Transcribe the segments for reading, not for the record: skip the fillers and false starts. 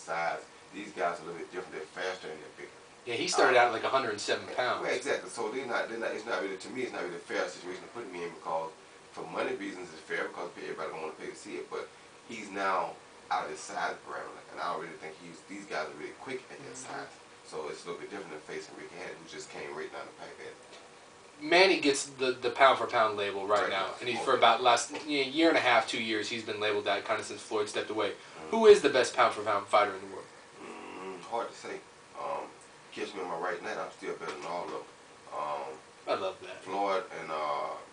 size. These guys are a little bit different. They're faster and they're bigger. Yeah, he started out at like 107 pounds. Well, exactly. So it's not really, to me, it's not really a fair situation to put me in because for money reasons it's fair because everybody don't want to pay to see it. But he's now out of his size parameter, and I don't really think these guys are really quick at that size. So it's a little bit different than facing Ricky Hatton, who just came right down the pipe at it. Manny gets the pound for pound label right now, and he's for about last year and a half, 2 years, he's been labeled that kind of since Floyd stepped away. Who is the best pound for pound fighter in the world? Hard to say. Catch me on my right night, I'm still better than all of them. I love that. Floyd and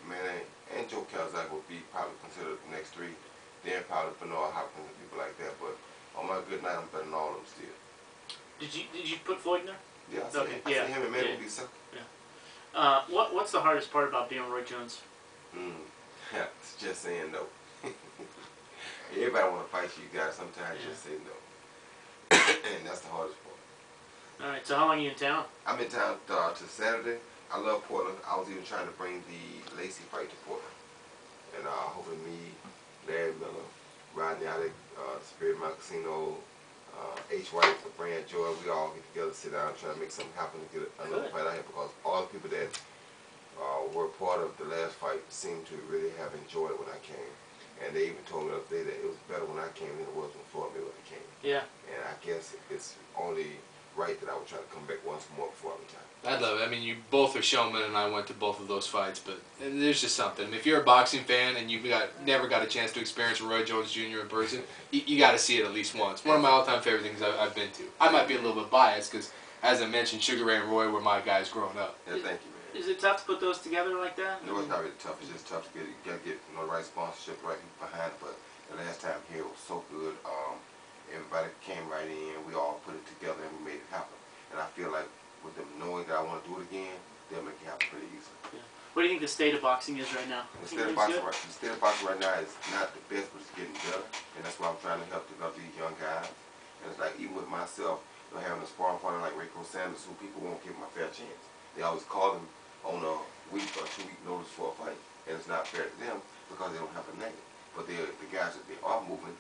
Manny and Joe Calzaghe would be probably considered the next three. Then probably Bernard Hopkins and people like that. But on my good night, I'm better than all of them still. Did you put Floyd in there? Yeah, I said him and Manny would be second. Yeah. What's the hardest part about being Roy Jones? It's just saying no. Everybody want to fight you guys. Sometimes just say no. And that's the hardest part. Alright, so how long are you in town? I'm in town to Saturday. I love Portland. I was even trying to bring the Lacey fight to Portland. And hopefully me, Larry Miller, Rodney Alec, Spirit Mount Casino, H. White, Brand Joy, we all get together, sit down, try to make something happen to get another fight out here because all the people that were part of the last fight seemed to really have enjoyed it when I came. And they even told me the other day that it was better when I came than it was when Floyd Mayweather came. Yeah. And I guess it's only right that I would try to come back once more before I retire. I love it. I mean, you both are showmen, and I went to both of those fights, but there's just something. If you're a boxing fan and you've never got a chance to experience Roy Jones Jr. in person, you got to see it at least once. One of my all-time favorite things I've been to. I might be a little bit biased because, as I mentioned, Sugar Ray and Roy were my guys growing up. Yeah, thank you, man. Is it tough to put those together like that? No, it's not really tough. It's just tough to get the right sponsorship right behind it. But the last time here was so good. Everybody came right in. We all put it together and we made it happen. And I feel like with them knowing that I want to do it again, they'll make it happen pretty easily. Yeah. What do you think the state of boxing is right now? The state of boxing right now is not the best, but it's getting better. And that's why I'm trying to help develop these young guys. And it's like even with myself, having a sparring partner like Rico Sanders, who people won't give him a fair chance. They always call him on a week or 2 week notice for a fight. And it's not fair to them because they don't have a name. But the guys that they are moving,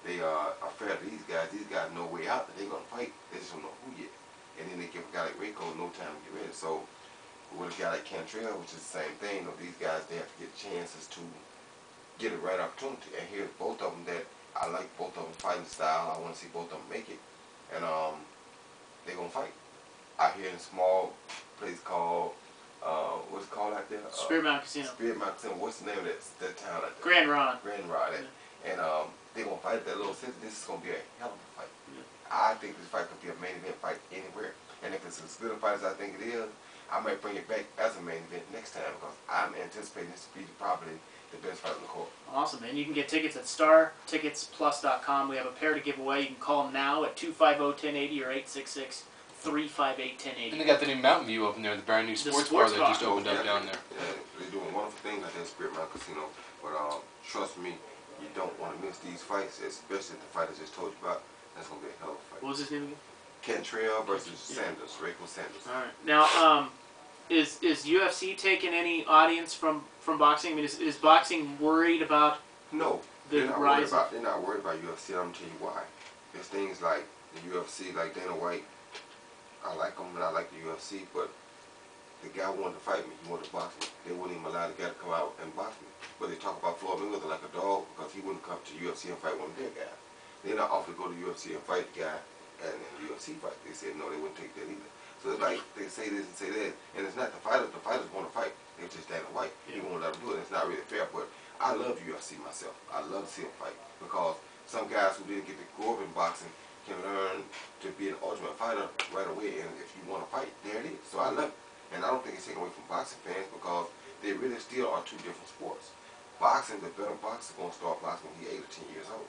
they are fair to these guys. These guys know way out that they're going to fight. They just don't know who yet. And then they give a guy like Rico no time to get ready. So with a guy like Cantrell, which is the same thing, these guys, they have to get chances to get a right opportunity. And here's both of them that I like both of them fighting style. I want to see both of them make it. And they're going to fight. Out here in a small place called, what's it called out there? Spirit Mountain Casino. Spirit Mountain Casino. What's the name of that town out there? Grand Ron. Grand Ron. Yeah. And they're going to fight at that little city. This is going to be a hell of a fight. Yeah. I think this fight could be a main event fight anywhere. And if it's as good a fight as I think it is, I might bring it back as a main event next time because I'm anticipating this to be probably the best fight in the court. Awesome, man. You can get tickets at StarTicketsPlus.com. We have a pair to give away. You can call them now at 250-1080 or 866-358-1080. And they got the new Mountain View open there, the brand new sports bar that just opened up down there. Yeah, they're doing wonderful things out there at Spirit Mountain Casino. But trust me, you don't want to miss these fights, especially the fight I just told you about. That's going to be a hell of a fight. What was his name again? Cantrell versus Sanders, Rico Sanders. All right. Now, is UFC taking any audience from boxing? I mean, is boxing worried about no, the rise? They're not worried about UFC. I'm going to tell you why. There's things like the UFC, like Dana White. I like him, and I like the UFC, but the guy wanted to fight me. He wanted to box me. They wouldn't even allow the guy to come out and box me. But they talk about Floyd Mayweather like a dog because he wouldn't come to UFC and fight one of their guys. They're not offered to go to UFC and fight the guy and then UFC fight. They said no, they wouldn't take that either. So it's like they say this and say that, and it's not the fighters. The fighters want to fight. They're just Dana White. He won't let them do it. It's not really fair. But I love UFC myself. I love to see them fight because some guys who didn't get to grow up in boxing can learn to be an ultimate fighter right away. And if you want to fight, there it is. So I love it. And I don't think it's taken away from boxing fans because they really still are two different sports. Boxing, the better boxer is going to start boxing when he's 8 or 10 years old.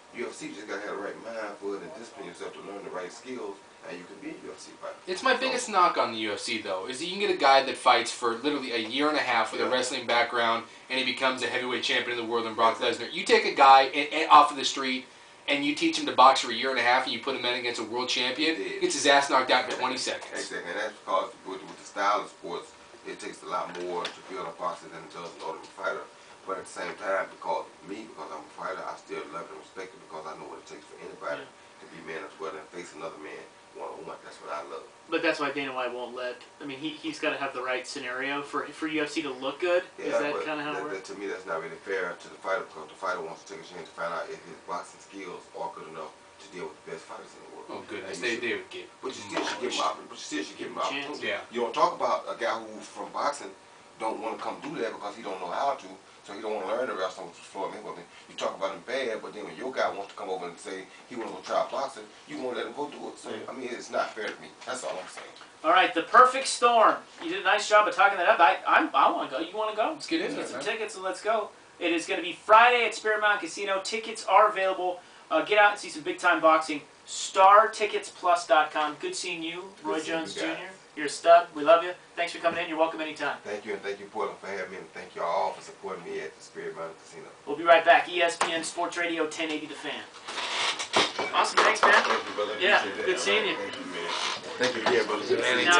UFC, you just got to have the right mind for it and discipline yourself to learn the right skills, and you can be a UFC fighter. It's my biggest knock on the UFC, though, is that you can get a guy that fights for literally a year and a half with a wrestling background, and he becomes a heavyweight champion of the world in Brock Lesnar. You take a guy off of the street, and you teach him to box for a year and a half, and you put him in against a world champion, he gets his ass knocked out in 20 seconds. Exactly, and that's because with the style of sports, it takes a lot more to build a boxer than it does an ultimate fighter. But at the same time, because I'm a fighter, I still love and respect it because I know what it takes for anybody to be man as well. another man one-on-one. That's what I love. But that's why Dana White won't let. I mean, he's got to have the right scenario for UFC to look good. Yeah, Is that but kind of how it works? to me, that's not really fair to the fighter, because the fighter wants to take a chance to find out if his boxing skills are good enough to deal with the best fighters in the world. Oh goodness, And they would get. But you still should give him opportunity. But you still should give him Give him a chance. opportunity. Yeah. You don't talk about a guy who from boxing don't want to come do that because he don't know how to, so he don't want to learn the wrestling with Floyd Mayweather. You talk about him bad, but then when your guy wants to come over and say he want to go try boxing, you won't let him go do it. So I mean, it's not fair to me. That's all I'm saying. All right, the perfect storm. You did a nice job of talking that up. I want to go. You want to go? Let's get in there, Get some man. tickets and let's go. It is going to be Friday at Spirit Mountain Casino. Tickets are available. Get out and see some big time boxing. StarTicketsPlus.com. Good seeing you, Roy Good seeing Jones you Jr. guys. You're a stud. We love you. Thanks for coming in. You're welcome anytime. Thank you, and thank you, Portland, for having me, and thank you all for supporting me at the Spirit Mountain Casino. We'll be right back. ESPN Sports Radio 1080 The Fan. Awesome. Thanks, man. Thank you, brother. Yeah, Appreciate that. good seeing you. Thank you, man. Thank you, yeah, brother. Anytime.